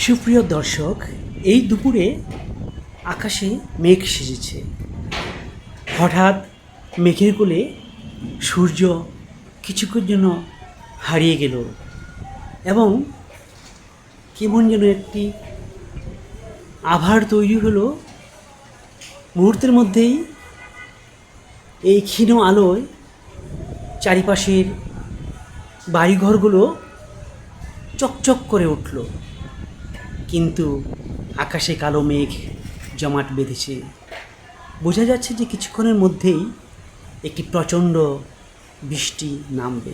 সুপ্রিয় দর্শক, এই দুপুরে আকাশে মেঘ সেজেছে। হঠাৎ মেঘের কোলে সূর্য কিছুক্ষণ জন্য হারিয়ে গেল এবং কেমন যেন একটি আভার তৈরি হলো। মুহূর্তের মধ্যেই এই ক্ষীণ আলোয় চারিপাশের বাড়িঘরগুলো চকচক করে উঠল, কিন্তু আকাশে কালো মেঘ জমাট বেঁধেছে। বোঝা যাচ্ছে যে কিছুক্ষণের মধ্যেই একটি প্রচণ্ড বৃষ্টি নামবে।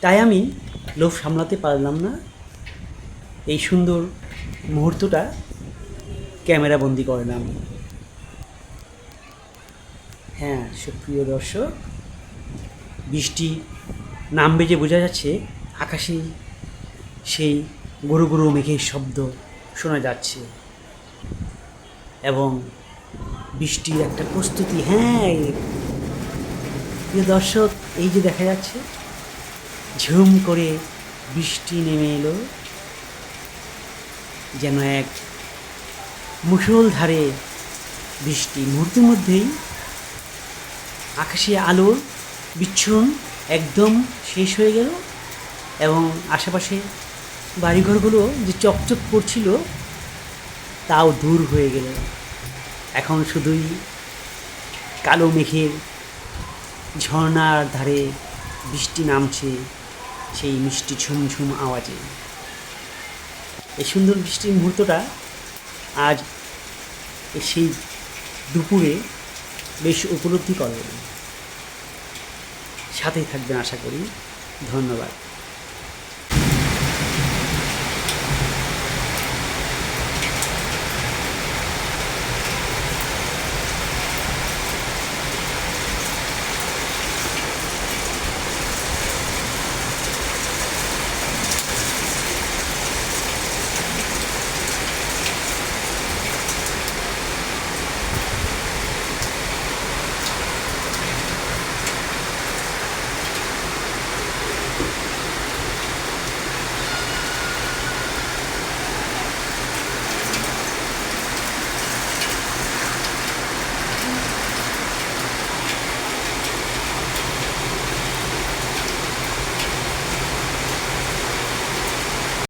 তাই আমি লোভ সামলাতে পারলাম না, এই সুন্দর মুহূর্তটা ক্যামেরাবন্দি করলাম। হ্যাঁ সুপ্রিয় দর্শক, বৃষ্টি নামবে যে বোঝা যাচ্ছে, আকাশে সেই গুরু গুরু মেঘের শব্দ শোনা যাচ্ছে এবং বৃষ্টির একটা প্রস্তুতি। হ্যাঁ প্রিয় দর্শক, এই যে দেখা যাচ্ছে ঝুম করে বৃষ্টি নেমে এলো, যেন এক মুষলধারে বৃষ্টি। মুহূর্তের মধ্যেই আকাশে আলোর বিচ্ছুরণ একদম শেষ হয়ে গেল এবং আশেপাশে বাড়িঘরগুলো যে চকচক করছিল তাও দূর হয়ে গেল। এখন শুধুই কালো মেঘের ঝর্ণার ধারে বৃষ্টি নামছে সেই মিষ্টি ঝুমঝুম আওয়াজে। এই সুন্দর বৃষ্টির মুহূর্তটা আজ সেই দুপুরে বেশ উপলব্ধি করবেন। সাথেই থাকবেন আশা করি। ধন্যবাদ।